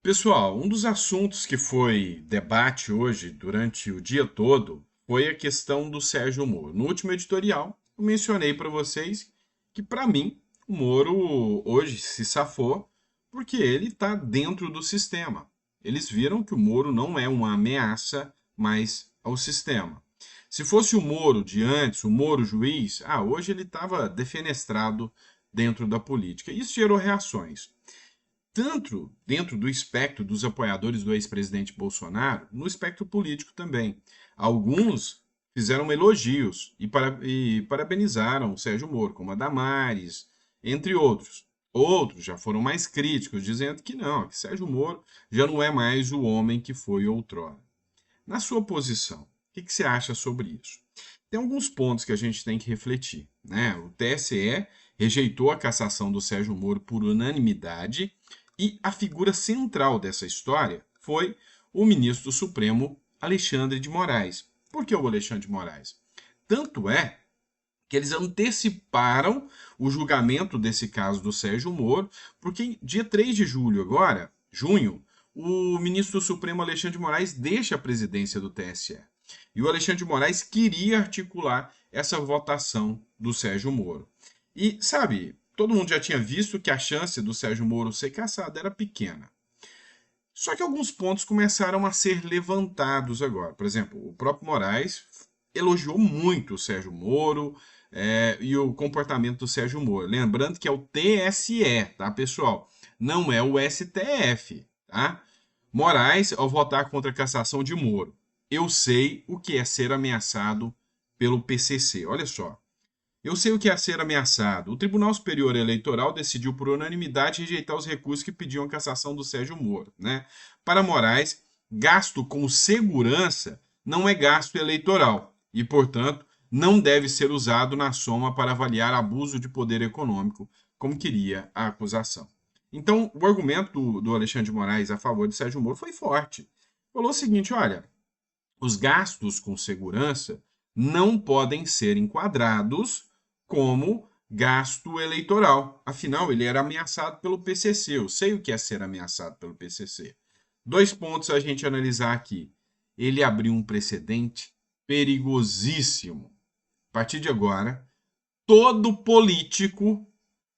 Pessoal, um dos assuntos que foi debate hoje durante o dia todo foi a questão do Sérgio Moro. No último editorial, eu mencionei para vocês que, para mim, o Moro hoje se safou porque ele está dentro do sistema. Eles viram que o Moro não é uma ameaça mais ao sistema. Se fosse o Moro de antes, o Moro juiz, hoje ele estava defenestrado dentro da política. Isso gerou reações tanto dentro do espectro dos apoiadores do ex-presidente Bolsonaro, no espectro político também. Alguns fizeram elogios e parabenizaram o Sérgio Moro, como a Damares, entre outros. Outros já foram mais críticos, dizendo que não, que Sérgio Moro já não é mais o homem que foi outrora. Na sua posição, o que você acha sobre isso? Tem alguns pontos que a gente tem que refletir, né? O TSE rejeitou a cassação do Sérgio Moro por unanimidade e a figura central dessa história foi o ministro do Supremo Alexandre de Moraes. Por que o Alexandre de Moraes? Tanto é que eles anteciparam o julgamento desse caso do Sérgio Moro, porque dia 3 de julho agora, junho, o ministro do Supremo Alexandre de Moraes deixa a presidência do TSE. E o Alexandre de Moraes queria articular essa votação do Sérgio Moro. E, sabe, todo mundo já tinha visto que a chance do Sérgio Moro ser cassado era pequena. Só que alguns pontos começaram a ser levantados agora. Por exemplo, o próprio Moraes elogiou muito o Sérgio Moro e o comportamento do Sérgio Moro. Lembrando que é o TSE, tá, pessoal? Não é o STF, tá? Moraes, ao votar contra a cassação de Moro, eu sei o que é ser ameaçado pelo PCC. Olha só. Eu sei o que é ser ameaçado. O Tribunal Superior Eleitoral decidiu por unanimidade rejeitar os recursos que pediam a cassação do Sérgio Moro, né? Para Moraes, gasto com segurança não é gasto eleitoral e, portanto, não deve ser usado na soma para avaliar abuso de poder econômico, como queria a acusação. Então, o argumento do Alexandre de Moraes a favor de Sérgio Moro foi forte. Falou o seguinte: olha, os gastos com segurança não podem ser enquadrados como gasto eleitoral. Afinal, ele era ameaçado pelo PCC. Eu sei o que é ser ameaçado pelo PCC. Dois pontos a gente analisar aqui. Ele abriu um precedente perigosíssimo. A partir de agora, todo político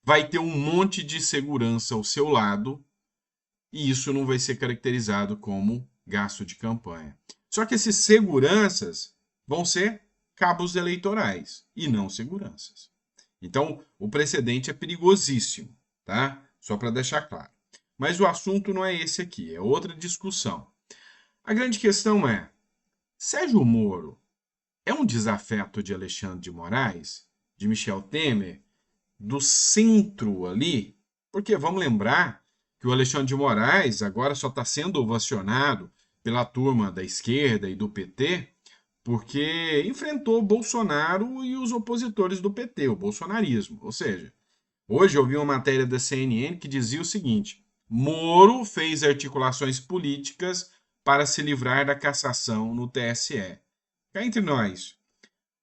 vai ter um monte de segurança ao seu lado e isso não vai ser caracterizado como gasto de campanha. Só que esses seguranças vão ser cabos eleitorais e não seguranças. Então, o precedente é perigosíssimo, tá? Só para deixar claro. Mas o assunto não é esse aqui, é outra discussão. A grande questão é: Sérgio Moro é um desafeto de Alexandre de Moraes, de Michel Temer, do centro ali? Porque vamos lembrar que o Alexandre de Moraes agora só está sendo ovacionado pela turma da esquerda e do PT porque enfrentou o Bolsonaro e os opositores do PT, o bolsonarismo. Ou seja, hoje eu vi uma matéria da CNN que dizia o seguinte: Moro fez articulações políticas para se livrar da cassação no TSE. Cá entre nós,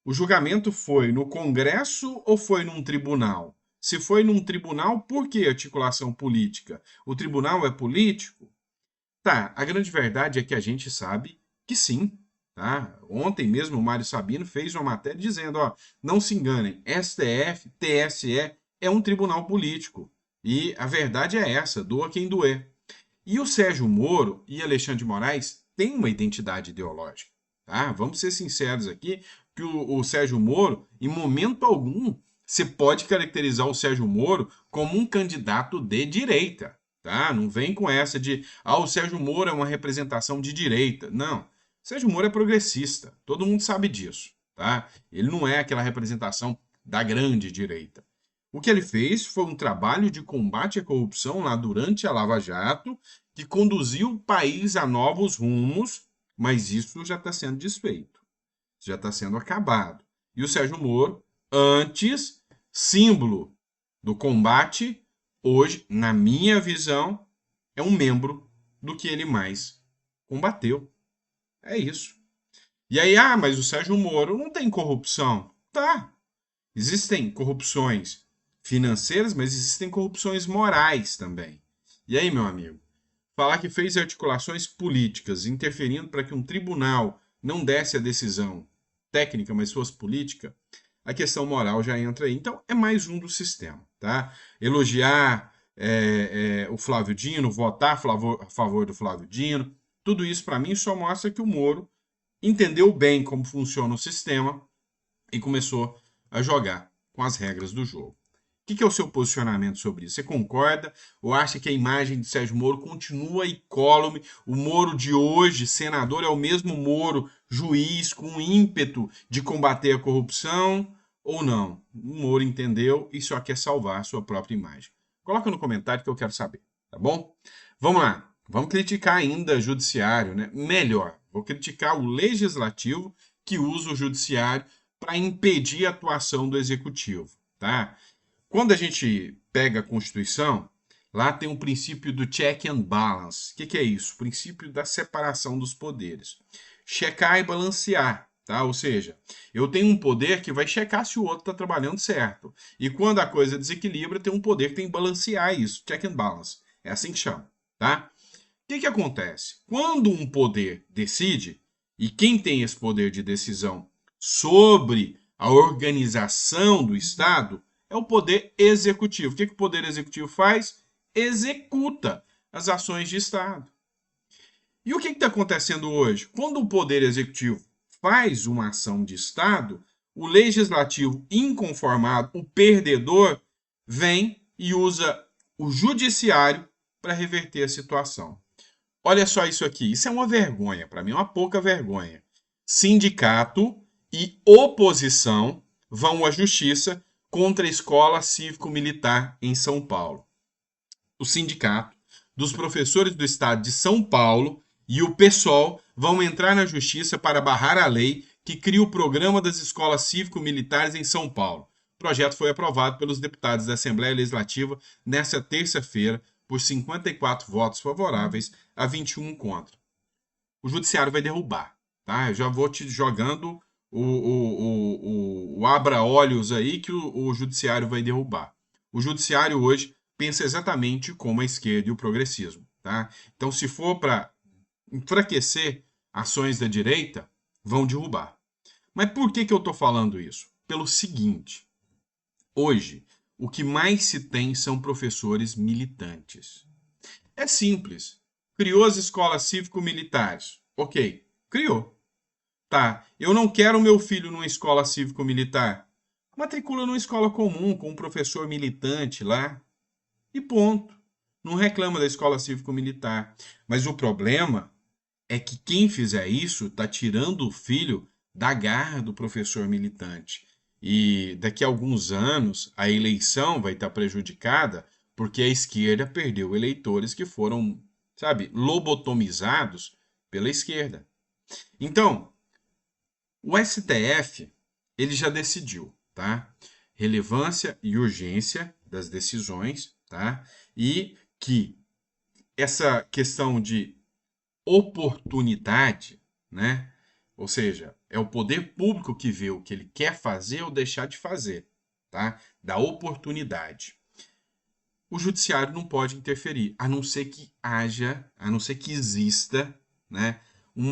o julgamento foi no Congresso ou foi num tribunal? Se foi num tribunal, por que articulação política? O tribunal é político? Tá, a grande verdade é que a gente sabe que sim. Tá? Ontem mesmo o Mário Sabino fez uma matéria dizendo: ó, não se enganem, STF, TSE é um tribunal político. E a verdade é essa, doa quem doer. E o Sérgio Moro e Alexandre de Moraes têm uma identidade ideológica. Tá? Vamos ser sinceros aqui, que o Sérgio Moro, em momento algum, você pode caracterizar o Sérgio Moro como um candidato de direita. Tá? Não vem com essa de, o Sérgio Moro é uma representação de direita. Não. O Sérgio Moro é progressista. Todo mundo sabe disso. Tá? Ele não é aquela representação da grande direita. O que ele fez foi um trabalho de combate à corrupção lá durante a Lava Jato, que conduziu o país a novos rumos, mas isso já está sendo desfeito, já está sendo acabado. E o Sérgio Moro, antes, símbolo do combate, hoje, na minha visão, é um membro do que ele mais combateu. É isso. E aí, mas o Sérgio Moro não tem corrupção. Tá. Existem corrupções financeiras, mas existem corrupções morais também. E aí, meu amigo? falar que fez articulações políticas, interferindo para que um tribunal não desse a decisão técnica, mas fosse política, a questão moral já entra aí. Então, é mais um do sistema, tá? Elogiar o Flávio Dino, votar a favor do Flávio Dino, tudo isso, para mim, só mostra que o Moro entendeu bem como funciona o sistema e começou a jogar com as regras do jogo. O que é o seu posicionamento sobre isso? Você concorda ou acha que a imagem de Sérgio Moro continua incólume? O Moro de hoje, senador, é o mesmo Moro, juiz, com ímpeto de combater a corrupção? Ou não? O Moro entendeu e só quer salvar a sua própria imagem. Coloca no comentário que eu quero saber, tá bom? Vamos lá. Vamos criticar ainda o judiciário, né? Melhor, vou criticar o legislativo que usa o judiciário para impedir a atuação do executivo, tá? Quando a gente pega a Constituição, lá tem um princípio do check and balance. O que é isso? O princípio da separação dos poderes. Checar e balancear, tá? Ou seja, eu tenho um poder que vai checar se o outro está trabalhando certo. E quando a coisa desequilibra, tem um poder que tem que balancear isso. Check and balance. É assim que chama, tá? O que acontece? Quando um poder decide, e quem tem esse poder de decisão sobre a organização do Estado é o poder executivo. O que o poder executivo faz? Executa as ações de Estado. E o que está acontecendo hoje? Quando o poder executivo faz uma ação de Estado, o legislativo inconformado, o perdedor, vem e usa o judiciário para reverter a situação. Olha só isso aqui, isso é uma vergonha, para mim é uma pouca vergonha. Sindicato e oposição vão à justiça contra a Escola Cívico-Militar em São Paulo. O sindicato dos professores do estado de São Paulo e o PSOL vão entrar na justiça para barrar a lei que cria o programa das escolas cívico-militares em São Paulo. O projeto foi aprovado pelos deputados da Assembleia Legislativa nesta terça-feira por 54 votos favoráveis a 21 contra. O judiciário vai derrubar, tá? Eu já vou te jogando o abra-olhos aí que o judiciário vai derrubar. O judiciário hoje pensa exatamente como a esquerda e o progressismo, tá? Então, se for para enfraquecer ações da direita, vão derrubar. Mas por que eu estou falando isso? Pelo seguinte, hoje, o que mais se tem são professores militantes. É simples. Criou as escolas cívico-militares. Ok, criou. Tá, eu não quero meu filho numa escola cívico-militar. Matricula numa escola comum, com um professor militante lá. E ponto. Não reclama da escola cívico-militar. Mas o problema é que quem fizer isso está tirando o filho da garra do professor militante. E daqui a alguns anos a eleição vai estar prejudicada porque a esquerda perdeu eleitores que foram, sabe, lobotomizados pela esquerda. Então, o STF, ele já decidiu, tá? Relevância e urgência das decisões, tá? E que essa questão de oportunidade, né? Ou seja, é o poder público que vê o que ele quer fazer ou deixar de fazer, tá? Da oportunidade. O judiciário não pode interferir, a não ser que haja, a não ser que exista, né, um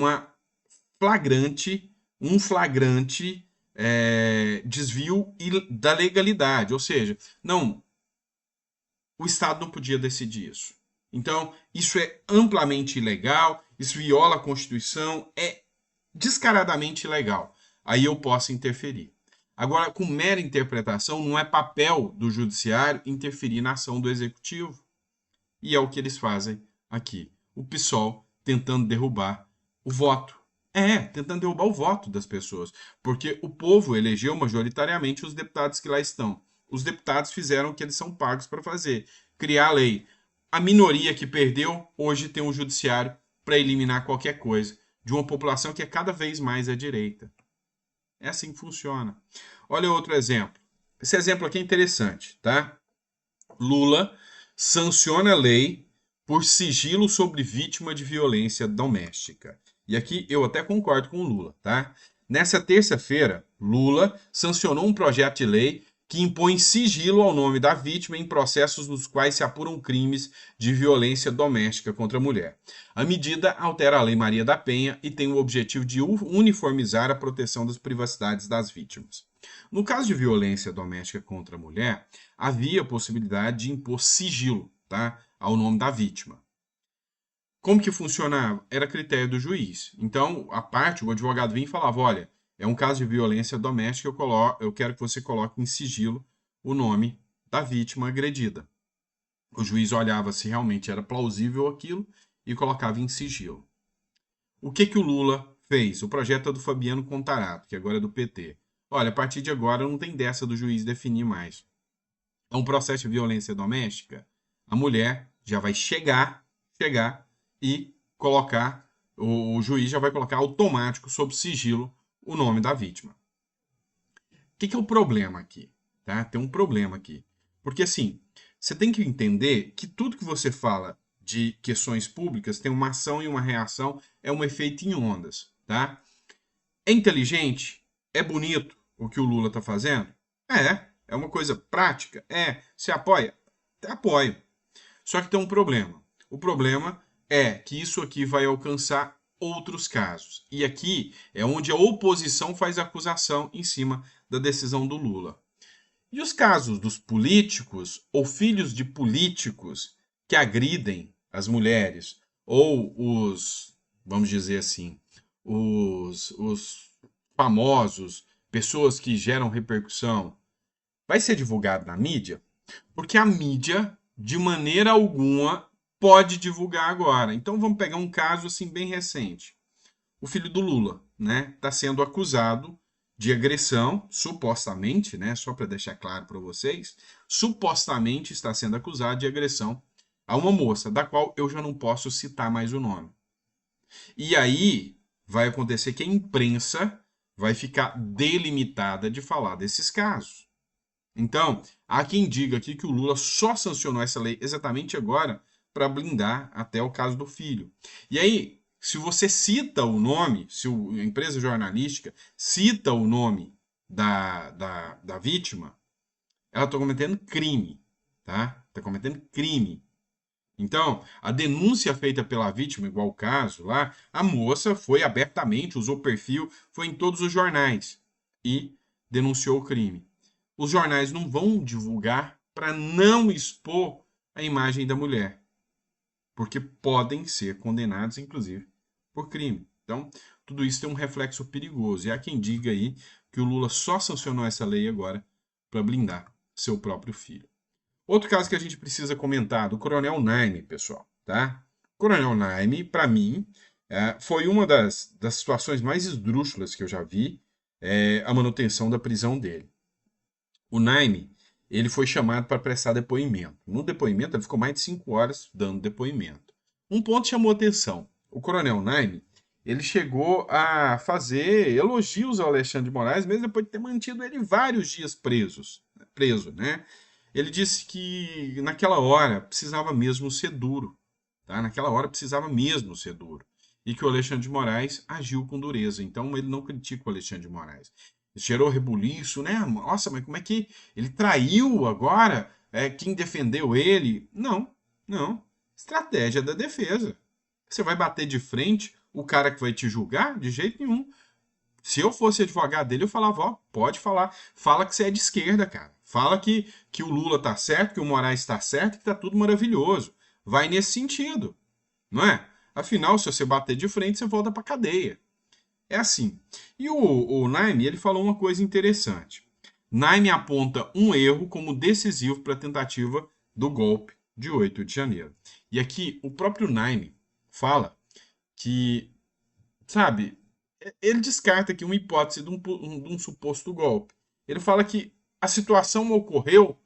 flagrante desvio da legalidade. Ou seja, não, o Estado não podia decidir isso. Então, isso é amplamente ilegal, isso viola a Constituição, é descaradamente ilegal. Aí eu posso interferir. Agora, com mera interpretação, não é papel do judiciário interferir na ação do executivo. E é o que eles fazem aqui. O PSOL tentando derrubar o voto. Tentando derrubar o voto das pessoas. Porque o povo elegeu majoritariamente os deputados que lá estão. Os deputados fizeram o que eles são pagos para fazer. Criar a lei. A minoria que perdeu, hoje tem um judiciário para eliminar qualquer coisa de uma população que é cada vez mais à direita. É assim que funciona. Olha outro exemplo. Esse exemplo aqui é interessante, tá? Lula sanciona a lei por sigilo sobre vítima de violência doméstica. E aqui eu até concordo com o Lula, tá? Nessa terça-feira, Lula sancionou um projeto de lei que impõe sigilo ao nome da vítima em processos nos quais se apuram crimes de violência doméstica contra a mulher. A medida altera a Lei Maria da Penha e tem o objetivo de uniformizar a proteção das privacidades das vítimas. No caso de violência doméstica contra a mulher, havia a possibilidade de impor sigilo, tá, ao nome da vítima. Como que funcionava? Era critério do juiz. Então, o advogado vinha e falava, olha, é um caso de violência doméstica, eu quero que você coloque em sigilo o nome da vítima agredida. O juiz olhava se realmente era plausível aquilo e colocava em sigilo. O que o Lula fez? O projeto é do Fabiano Contarato, que agora é do PT. Olha, a partir de agora não tem dessa do juiz definir mais. É um processo de violência doméstica, a mulher já vai chegar e colocar, o juiz já vai colocar automático sob sigilo o nome da vítima. O que é o problema aqui? Tá? Tem um problema aqui. Porque assim, você tem que entender que tudo que você fala de questões públicas tem uma ação e uma reação, é um efeito em ondas. Tá? É inteligente? É bonito o que o Lula está fazendo? É uma coisa prática? Você apoia? Apoio. Só que tem um problema. O problema é que isso aqui vai alcançar outros casos. E aqui é onde a oposição faz acusação em cima da decisão do Lula. E os casos dos políticos ou filhos de políticos que agridem as mulheres ou vamos dizer assim, os famosos, pessoas que geram repercussão, vai ser divulgado na mídia? Porque a mídia, de maneira alguma, pode divulgar agora. Então vamos pegar um caso assim bem recente. O filho do Lula, né, está sendo acusado de agressão, supostamente, né, só para deixar claro para vocês, supostamente está sendo acusado de agressão a uma moça, da qual eu já não posso citar mais o nome. E aí vai acontecer que a imprensa vai ficar delimitada de falar desses casos. Então, há quem diga aqui que o Lula só sancionou essa lei exatamente agora para blindar até o caso do filho. E aí, se você cita o nome, se a empresa jornalística cita o nome da vítima, ela está cometendo crime, tá? Está cometendo crime. Então, a denúncia feita pela vítima, igual o caso lá, a moça foi abertamente, usou perfil, foi em todos os jornais e denunciou o crime. Os jornais não vão divulgar para não expor a imagem da mulher, porque podem ser condenados, inclusive, por crime. Então, tudo isso tem um reflexo perigoso. E há quem diga aí que o Lula só sancionou essa lei agora para blindar seu próprio filho. Outro caso que a gente precisa comentar, do Coronel Naime, pessoal. Tá? O Coronel Naime, para mim, foi uma das situações mais esdrúxulas que eu já vi, a manutenção da prisão dele. O Naime, ele foi chamado para prestar depoimento. No depoimento, ele ficou mais de 5 horas dando depoimento. Um ponto chamou atenção. O Coronel Naime, ele chegou a fazer elogios ao Alexandre de Moraes, mesmo depois de ter mantido ele vários dias preso, né? Ele disse que naquela hora precisava mesmo ser duro, tá? Naquela hora precisava mesmo ser duro. E que o Alexandre de Moraes agiu com dureza. Então ele não critica o Alexandre de Moraes. Gerou rebuliço, né? Nossa, mas como é que ele traiu agora quem defendeu ele? Não. Estratégia da defesa. Você vai bater de frente o cara que vai te julgar? De jeito nenhum. Se eu fosse advogado dele, eu falava, ó, pode falar. Fala que você é de esquerda, cara. Fala que o Lula tá certo, que o Moraes tá certo, que tá tudo maravilhoso. Vai nesse sentido, não é? Afinal, se você bater de frente, você volta pra cadeia. É assim. E o Naime, ele falou uma coisa interessante. Naime aponta um erro como decisivo para a tentativa do golpe de 8 de janeiro. E aqui, o próprio Naime fala que, sabe, ele descarta aqui uma hipótese de um suposto golpe. Ele fala que a situação ocorreu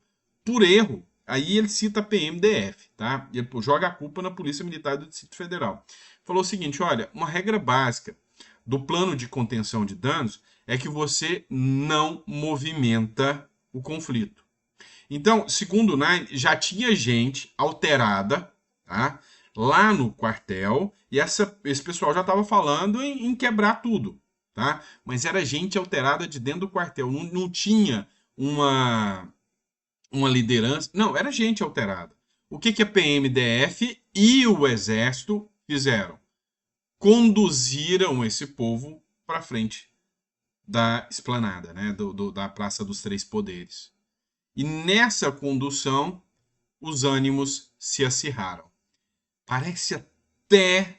por erro. Aí ele cita a PMDF, tá? Ele joga a culpa na Polícia Militar do Distrito Federal. Falou o seguinte, olha, uma regra básica do plano de contenção de danos é que você não movimenta o conflito. Então, segundo o Naime, já tinha gente alterada, tá? Lá no quartel, e esse pessoal já estava falando em quebrar tudo, tá? Mas era gente alterada de dentro do quartel, não tinha uma liderança. Não, era gente alterada. O que a PMDF e o Exército fizeram? Conduziram esse povo para frente da esplanada, né? Da Praça dos Três Poderes. E nessa condução, os ânimos se acirraram. Parece até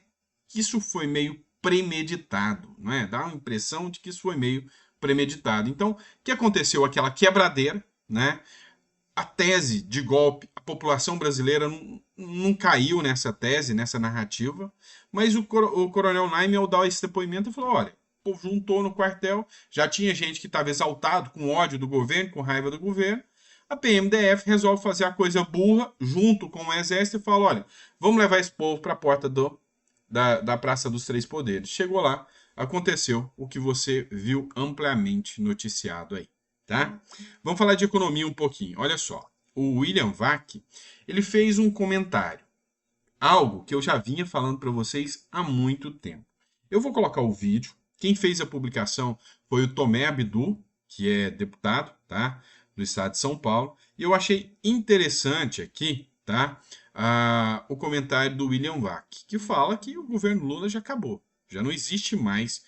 que isso foi meio premeditado, não é? Dá a impressão de que isso foi meio premeditado. Então, o que aconteceu? Aquela quebradeira, né? A tese de golpe, a população brasileira não caiu nessa tese, nessa narrativa, mas o coronel Naime, ao dar esse depoimento, falou: olha, o povo juntou no quartel, já tinha gente que estava exaltado, com ódio do governo, com raiva do governo. A PMDF resolve fazer a coisa burra, junto com o Exército, e fala: olha, vamos levar esse povo para a porta da Praça dos Três Poderes. Chegou lá, aconteceu o que você viu amplamente noticiado aí. Tá? Vamos falar de economia um pouquinho. Olha só, o William Vac, ele fez um comentário, algo que eu já vinha falando para vocês há muito tempo. Eu vou colocar o vídeo. Quem fez a publicação foi o Tomé Abdu, que é deputado, tá, do estado de São Paulo. E eu achei interessante aqui, tá, o comentário do William Vac, que fala que o governo Lula já acabou, já não existe mais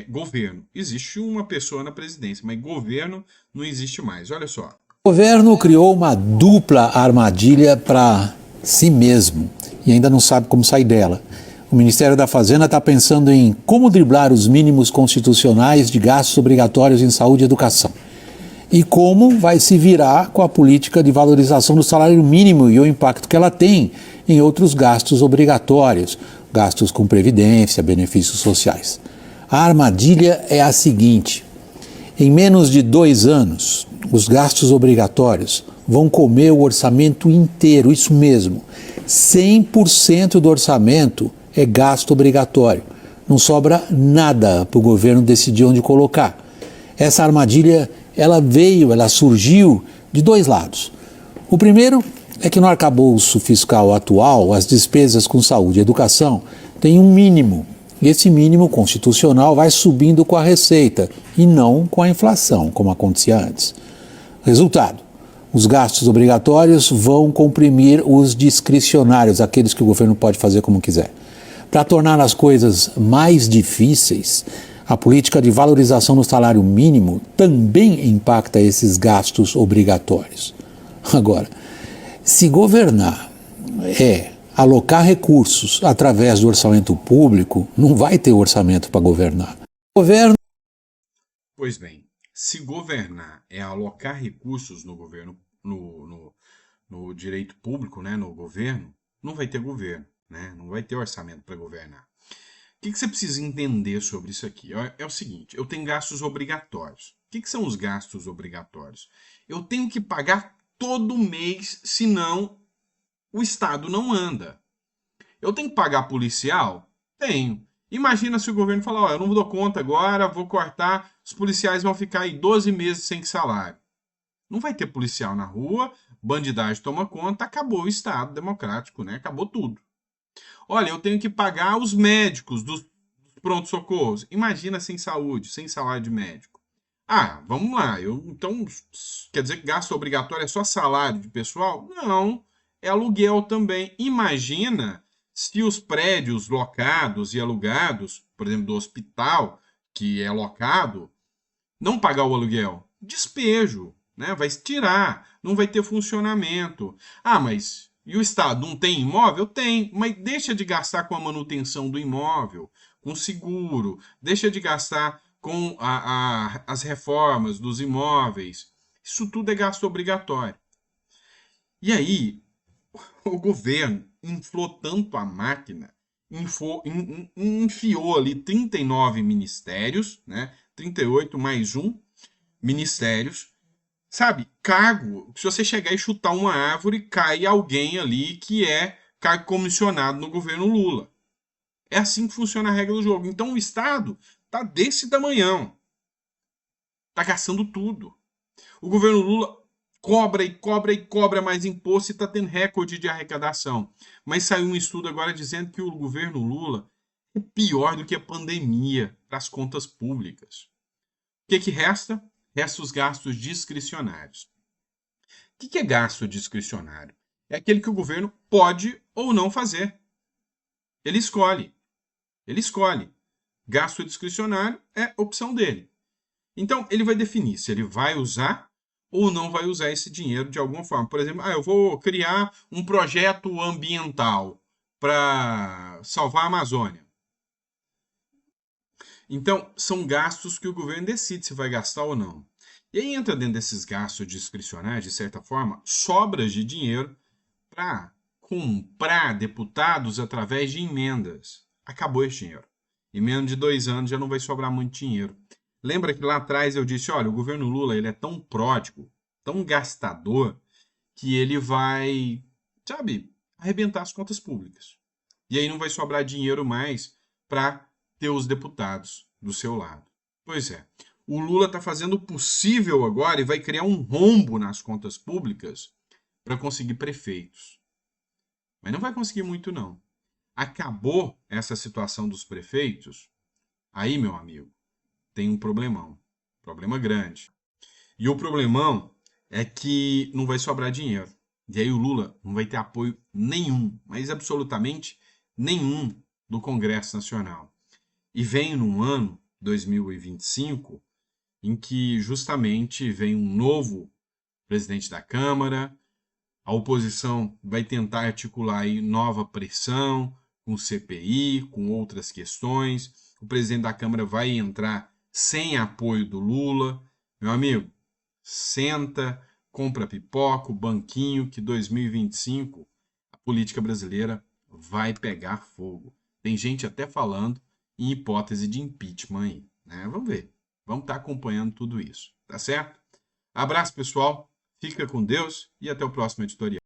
governo. Existe uma pessoa na presidência, mas governo não existe mais. Olha só. O governo criou uma dupla armadilha para si mesmo e ainda não sabe como sair dela. O Ministério da Fazenda está pensando em como driblar os mínimos constitucionais de gastos obrigatórios em saúde e educação. E como vai se virar com a política de valorização do salário mínimo e o impacto que ela tem em outros gastos obrigatórios, gastos com previdência, benefícios sociais. A armadilha é a seguinte: em menos de 2 anos, os gastos obrigatórios vão comer o orçamento inteiro, isso mesmo. 100% do orçamento é gasto obrigatório. Não sobra nada para o governo decidir onde colocar. Essa armadilha, ela surgiu de 2 lados. O primeiro é que no arcabouço fiscal atual, as despesas com saúde e educação têm um mínimo. E esse mínimo constitucional vai subindo com a receita e não com a inflação, como acontecia antes. Resultado: os gastos obrigatórios vão comprimir os discricionários, aqueles que o governo pode fazer como quiser. Para tornar as coisas mais difíceis, a política de valorização do salário mínimo também impacta esses gastos obrigatórios. Agora, se governar alocar recursos através do orçamento público, não vai ter orçamento para governar. Pois bem, se governar é alocar recursos no governo, no direito público, né, no governo, não vai ter governo, né, não vai ter orçamento para governar. O que você precisa entender sobre isso aqui? É o seguinte: eu tenho gastos obrigatórios. O que são os gastos obrigatórios? Eu tenho que pagar todo mês, senão o Estado não anda. Eu tenho que pagar policial? Tenho. Imagina se o governo falar: ó, eu não dou conta agora, vou cortar, os policiais vão ficar aí 12 meses sem salário. Não vai ter policial na rua, bandidagem toma conta, acabou o Estado democrático, né? Acabou tudo. Olha, eu tenho que pagar os médicos dos pronto-socorros. Imagina sem saúde, sem salário de médico. Ah, vamos lá. Então, quer dizer que gasto obrigatório é só salário de pessoal? Não, é aluguel também. Imagina se os prédios locados e alugados, por exemplo, do hospital, que é locado, não pagar o aluguel. Despejo, né? Vai tirar, não vai ter funcionamento. Ah, mas e o Estado não tem imóvel? Tem, mas deixa de gastar com a manutenção do imóvel, com seguro, deixa de gastar com as reformas dos imóveis. Isso tudo é gasto obrigatório. E aí, o governo inflou tanto a máquina, enfiou ali 39 ministérios, né? 38 mais um ministérios, sabe? Cargo, se você chegar e chutar uma árvore, cai alguém ali que é cargo comissionado no governo Lula. É assim que funciona a regra do jogo. Então o Estado tá desse tamanhão. Tá gastando tudo. O governo Lula cobra e cobra e cobra mais imposto e está tendo recorde de arrecadação. Mas saiu um estudo agora dizendo que o governo Lula é pior do que a pandemia para as contas públicas. O que resta? Restam os gastos discricionários. O que é gasto discricionário? É aquele que o governo pode ou não fazer. Ele escolhe. Ele escolhe. Gasto discricionário é opção dele. Então, ele vai definir se ele vai usar ou não vai usar esse dinheiro de alguma forma. Por exemplo, eu vou criar um projeto ambiental para salvar a Amazônia. Então, são gastos que o governo decide se vai gastar ou não. E aí entra dentro desses gastos discricionários, de certa forma, sobras de dinheiro para comprar deputados através de emendas. Acabou esse dinheiro. Em menos de 2 anos já não vai sobrar muito dinheiro. Lembra que lá atrás eu disse, olha, o governo Lula ele é tão pródigo, tão gastador, que ele vai, sabe, arrebentar as contas públicas. E aí não vai sobrar dinheiro mais para ter os deputados do seu lado. Pois é, o Lula está fazendo o possível agora e vai criar um rombo nas contas públicas para conseguir prefeitos. Mas não vai conseguir muito, não. Acabou essa situação dos prefeitos, aí, meu amigo, tem um problemão. Problema grande. E o problemão é que não vai sobrar dinheiro. E aí o Lula não vai ter apoio nenhum, mas absolutamente nenhum, do Congresso Nacional. E vem num ano, 2025, em que justamente vem um novo presidente da Câmara, a oposição vai tentar articular aí nova pressão com CPI, com outras questões. O presidente da Câmara vai entrar sem apoio do Lula. Meu amigo, senta, compra pipoca, o banquinho, que 2025 a política brasileira vai pegar fogo. Tem gente até falando em hipótese de impeachment aí, né? Vamos ver. Vamos estar acompanhando tudo isso, tá certo? Abraço, pessoal. Fica com Deus e até o próximo editorial.